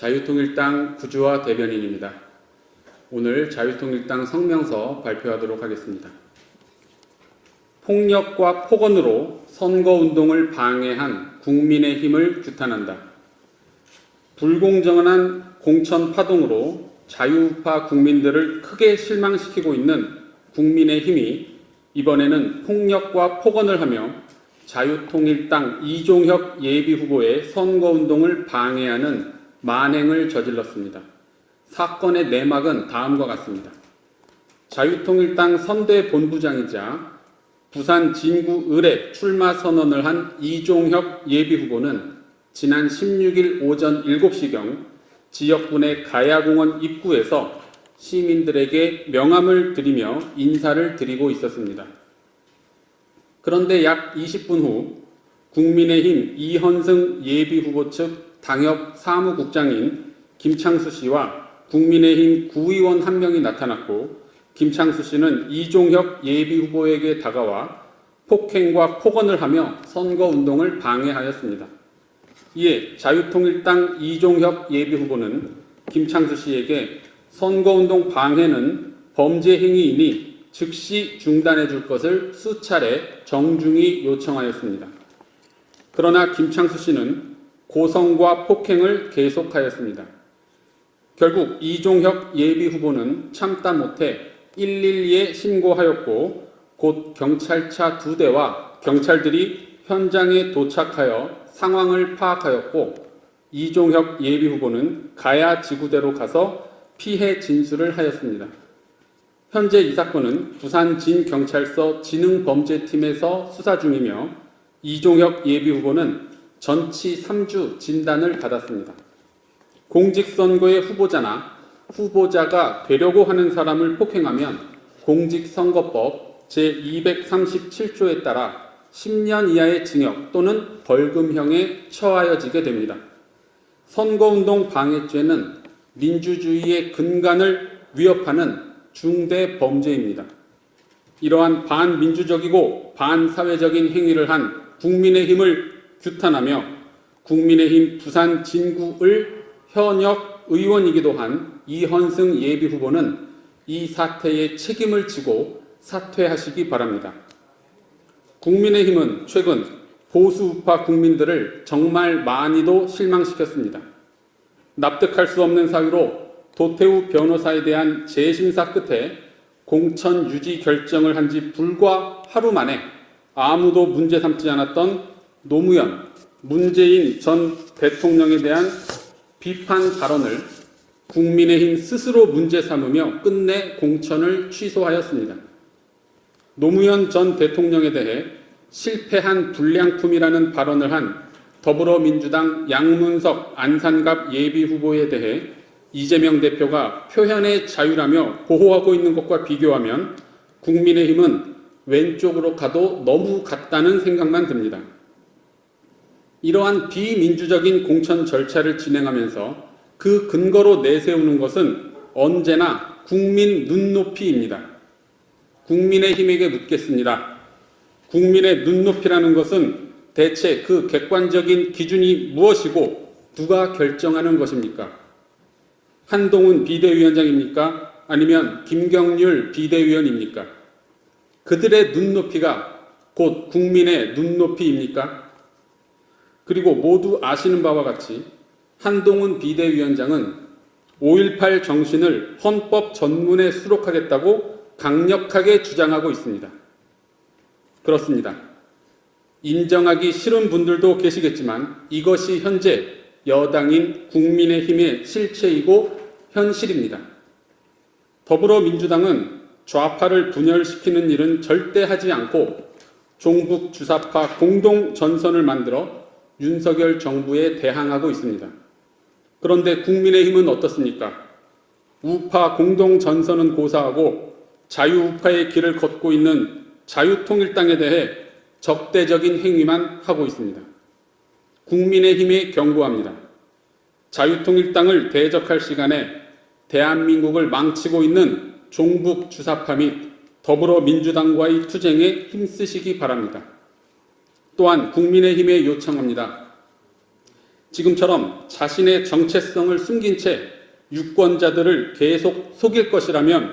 자유통일당 구주화 대변인입니다. 오늘 자유통일당 성명서 발표하도록 하겠습니다. 폭력과 폭언으로 선거운동을 방해한 국민의힘을 규탄한다. 불공정한 공천 파동으로 자유우파 국민들을 크게 실망시키고 있는 국민의힘이 이번에는 폭력과 폭언을 하며 자유통일당 이종혁 예비후보의 선거운동을 방해하는 만행을 저질렀습니다. 사건의 내막은 다음과 같습니다. 자유통일당 선대본부장이자 부산 진구 을에 출마 선언을 한 이종혁 예비후보는 지난 16일 오전 7시경 지역군의 가야공원 입구에서 시민들에게 명함을 드리며 인사를 드리고 있었습니다. 그런데 약 20분 후 국민의힘 이현승 예비후보 측 당협 사무국장인 김창수 씨와 국민의힘 구의원 한 명이 나타났고, 김창수 씨는 이종혁 예비후보에게 다가와 폭행과 폭언을 하며 선거운동을 방해하였습니다. 이에 자유통일당 이종혁 예비후보는 김창수 씨에게 선거운동 방해는 범죄 행위이니 즉시 중단해 줄 것을 수차례 정중히 요청하였습니다. 그러나 김창수 씨는 고성과 폭행을 계속하였습니다. 결국 이종혁 예비후보는 참다 못해 112에 신고하였고, 곧 경찰차 2대와 경찰들이 현장에 도착하여 상황을 파악하였고, 이종혁 예비후보는 가야 지구대로 가서 피해 진술을 하였습니다. 현재 이 사건은 부산 진경찰서 지능범죄팀에서 수사 중이며, 이종혁 예비후보는 전치 3주 진단을 받았습니다. 공직선거의 후보자나 후보자가 되려고 하는 사람을 폭행하면 공직선거법 제237조에 따라 10년 이하의 징역 또는 벌금형에 처하여지게 됩니다. 선거운동 방해죄는 민주주의의 근간을 위협하는 중대 범죄입니다. 이러한 반민주적이고 반사회적인 행위를 한 국민의힘을 규탄하며 국민의힘 부산 진구을 현역 의원이기도 한 이현승 예비후보는 이 사태의 책임을 지고 사퇴하시기 바랍니다. 국민의힘은 최근 보수우파 국민들을 정말 많이도 실망시켰습니다. 납득할 수 없는 사유로 도태우 변호사에 대한 재심사 끝에 공천 유지 결정을 한 지 불과 하루 만에 아무도 문제 삼지 않았던 노무현, 문재인 전 대통령에 대한 비판 발언을 국민의힘 스스로 문제 삼으며 끝내 공천을 취소하였습니다. 노무현 전 대통령에 대해 실패한 불량품이라는 발언을 한 더불어민주당 양문석 안산갑 예비후보에 대해 이재명 대표가 표현의 자유라며 보호하고 있는 것과 비교하면 국민의힘은 왼쪽으로 가도 너무 같다는 생각만 듭니다. 이러한 비민주적인 공천 절차를 진행하면서 그 근거로 내세우는 것은 언제나 국민 눈높이입니다. 국민의힘에게 묻겠습니다. 국민의 눈높이라는 것은 대체 그 객관적인 기준이 무엇이고 누가 결정하는 것입니까? 한동훈 비대위원장입니까? 아니면 김경률 비대위원입니까? 그들의 눈높이가 곧 국민의 눈높이입니까? 그리고 모두 아시는 바와 같이 한동훈 비대위원장은 5.18 정신을 헌법 전문에 수록하겠다고 강력하게 주장하고 있습니다. 그렇습니다. 인정하기 싫은 분들도 계시겠지만 이것이 현재 여당인 국민의힘의 실체이고 현실입니다. 더불어민주당은 좌파를 분열시키는 일은 절대 하지 않고 종북 주사파 공동 전선을 만들어 윤석열 정부에 대항하고 있습니다. 그런데 국민의힘은 어떻습니까? 우파 공동 전선은 고사하고 자유우파의 길을 걷고 있는 자유통일당에 대해 적대적인 행위만 하고 있습니다. 국민의힘에 경고합니다. 자유통일당을 대적할 시간에 대한민국을 망치고 있는 종북 주사파 및 더불어민주당과의 투쟁에 힘쓰시기 바랍니다. 또한 국민의힘에 요청합니다. 지금처럼 자신의 정체성을 숨긴 채 유권자들을 계속 속일 것이라면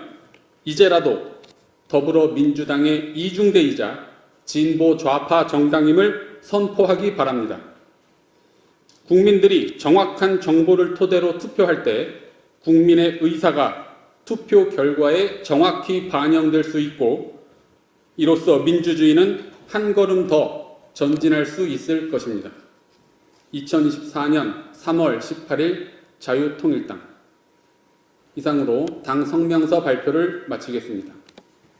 이제라도 더불어민주당의 이중대이자 진보 좌파 정당임을 선포하기 바랍니다. 국민들이 정확한 정보를 토대로 투표할 때 국민의 의사가 투표 결과에 정확히 반영될 수 있고 이로써 민주주의는 한 걸음 더 전진할 수 있을 것입니다. 2024년 3월 18일 자유통일당. 이상으로 당 성명서 발표를 마치겠습니다.